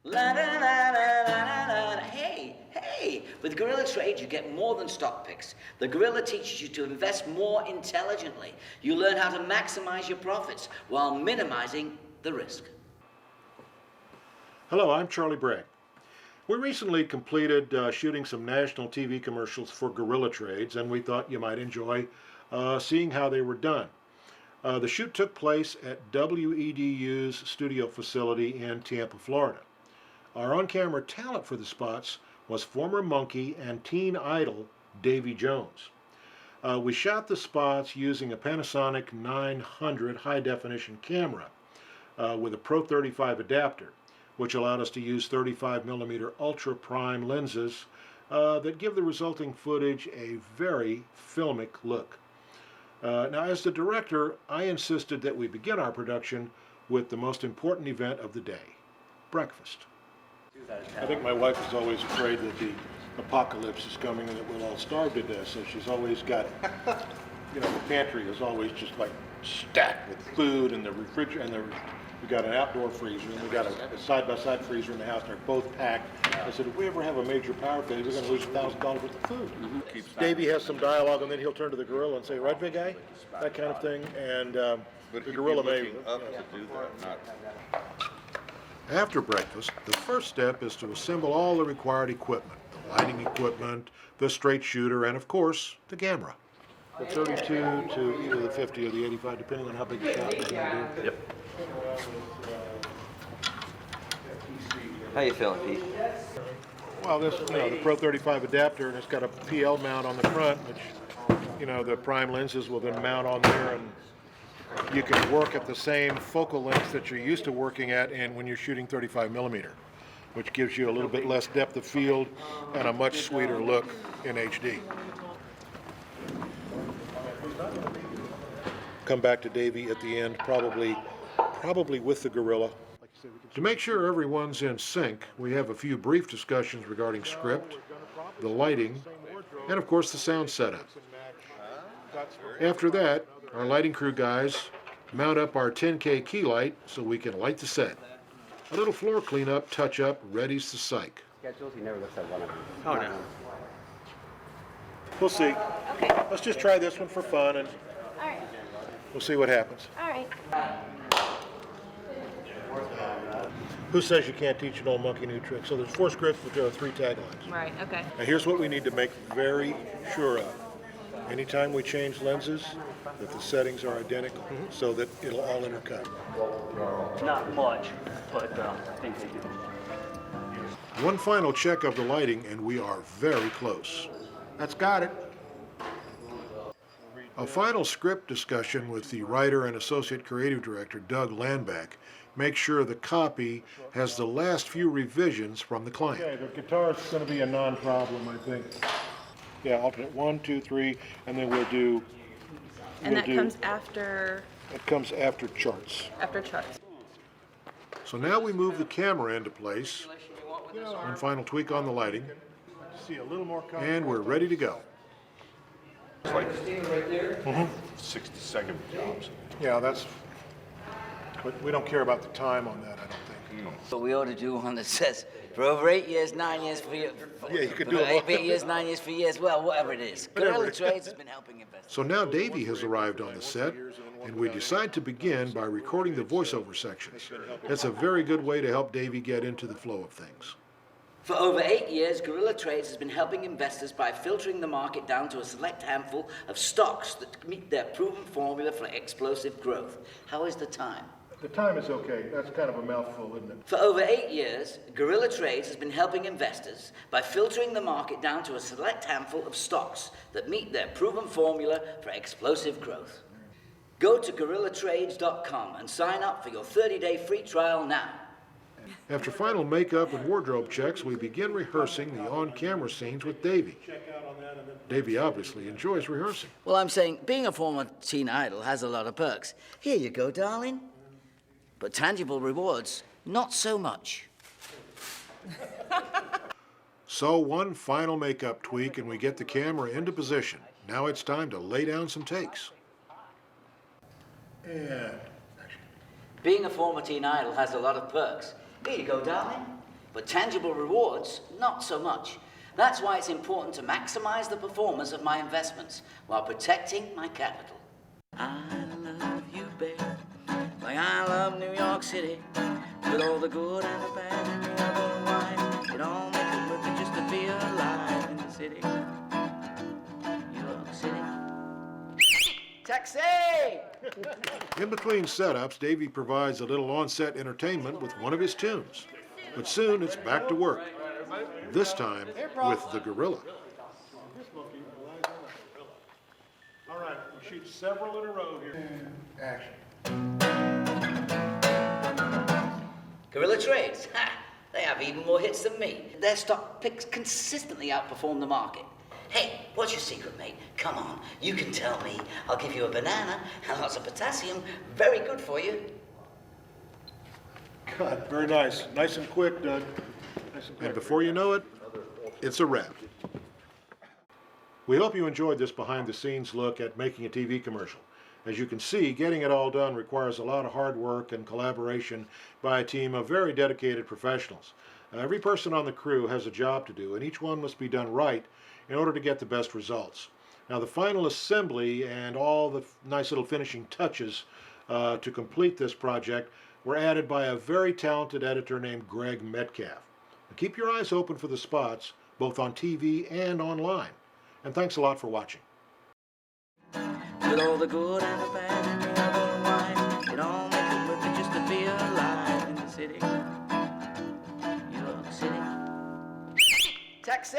La da la la la la la. Hey! With Gorilla Trade, you get more than stock picks. The Gorilla teaches you to invest more intelligently. You learn how to maximize your profits while minimizing the risk. Hello, I'm Charlie Bragg. We recently completed shooting some national TV commercials for Gorilla Trades, and we thought you might enjoy seeing how they were done. The shoot took place at WEDU's studio facility in Tampa, Florida. Our on-camera talent for the spots was former Monkey and teen idol Davy Jones. We shot the spots using a Panasonic 900 high-definition camera with a Pro 35 adapter, which allowed us to use 35mm ultra prime lenses that give the resulting footage a very filmic look. Now, as the director, I insisted that we begin our production with the most important event of the day, breakfast. I think my wife is always afraid that the apocalypse is coming and that we'll all starve to death, so she's always got, the pantry is always just like stacked with food, and the refrigerator, and we got an outdoor freezer, and we got a side-by-side freezer in the house, and they're both packed. I said, if we ever have a major power failure, we're going to lose $1,000 worth of food. Davey has some dialogue, and then he'll turn to the gorilla and say, right, big guy? That kind of thing, and the gorilla may... After breakfast, the first step is to assemble all the required equipment, the lighting equipment, the straight shooter, and of course, the camera. The 32 to either the 50 or the 85, depending on how big a shot we're going to do. Yep. How you feeling, Pete? Well, this, the Pro 35 adapter, and it's got a PL mount on the front, which, the prime lenses will then mount on there, and you can work at the same focal length that you're used to working at when you're shooting 35mm, which gives you a little bit less depth of field and a much sweeter look in HD. Come back to Davey at the end, probably with the gorilla. To make sure everyone's in sync, we have a few brief discussions regarding script, the lighting, and of course the sound setup. After that, our lighting crew guys mount up our 10K key light so we can light the set. A little floor cleanup, touch-up, readies the psych. He never looks at one of them. Oh, no. We'll see. Okay. Let's just try this one for fun, and All right. we'll see what happens. All right. Who says you can't teach an old monkey new tricks? So there's 4 scripts, but there are 3 taglines. Right. Okay. Now here's what we need to make very sure of. Anytime we change lenses, that the settings are identical so that it'll all intercut. Not much, but I think they do. One final check of the lighting, and we are very close. That's got it. A final script discussion with the writer and associate creative director, Doug Landback, makes sure the copy has the last few revisions from the client. Okay, the guitar is going to be a non-problem, I think. Yeah, alternate 1, 2, 3, and then we'll do... And that comes after... It comes after charts. After charts. So now we move the camera into place. One final tweak on the lighting. See a little more, and we're ready to go. It's like 60-second jobs. Yeah, but we don't care about the time on that, I don't think. But we ought to do one that says, for over 8 years, 9 years for you. Yeah, you could do it. 8 years, 9 years for years. Well, whatever it is. Gorilla Trades has been helping investors. So now Davey has arrived on the set, and we decide to begin by recording the voiceover sections. It's a very good way to help Davey get into the flow of things. For over 8 years, Gorilla Trades has been helping investors by filtering the market down to a select handful of stocks that meet their proven formula for explosive growth. How is the time? The time is okay. That's kind of a mouthful, isn't it? For over 8 years, Gorilla Trades has been helping investors by filtering the market down to a select handful of stocks that meet their proven formula for explosive growth. Go to GorillaTrades.com and sign up for your 30-day free trial now. After final makeup and wardrobe checks, we begin rehearsing the on-camera scenes with Davey. Davey obviously enjoys rehearsing. Well, I'm saying being a former teen idol has a lot of perks. Here you go, darling. But tangible rewards, not so much. So one final makeup tweak and we get the camera into position. Now it's time to lay down some takes. And Being a former teen idol has a lot of perks. Here you go, darling. but tangible rewards, not so much. That's why it's important to maximize the performance of my investments while protecting my capital. I love you, babe, like I love New York City, with all the good and the bad and the other wine. It all makes it worth it just to be alive in the city. New York City. Taxi! In between setups, Davy provides a little on-set entertainment with one of his tunes. But soon it's back to work, this time with the gorilla. All right, we shoot several in a row here. Action. Guerrilla Trades, ha! They have even more hits than me. Their stock picks consistently outperform the market. Hey, what's your secret, mate? Come on, you can tell me. I'll give you a banana and lots of potassium. Very good for you. God, very nice. Nice and quick, Doug. And before you know it, it's a wrap. We hope you enjoyed this behind-the-scenes look at making a TV commercial. As you can see, getting it all done requires a lot of hard work and collaboration by a team of very dedicated professionals. Every person on the crew has a job to do, and each one must be done right in order to get the best results. Now, the final assembly and all the nice little finishing touches to complete this project were added by a very talented editor named Greg Metcalf. Now, keep your eyes open for the spots, both on TV and online. And thanks a lot for watching. With all the good and the bad and the other wine, it all makes it worth it just to be alive in the city. New York City. Taxi!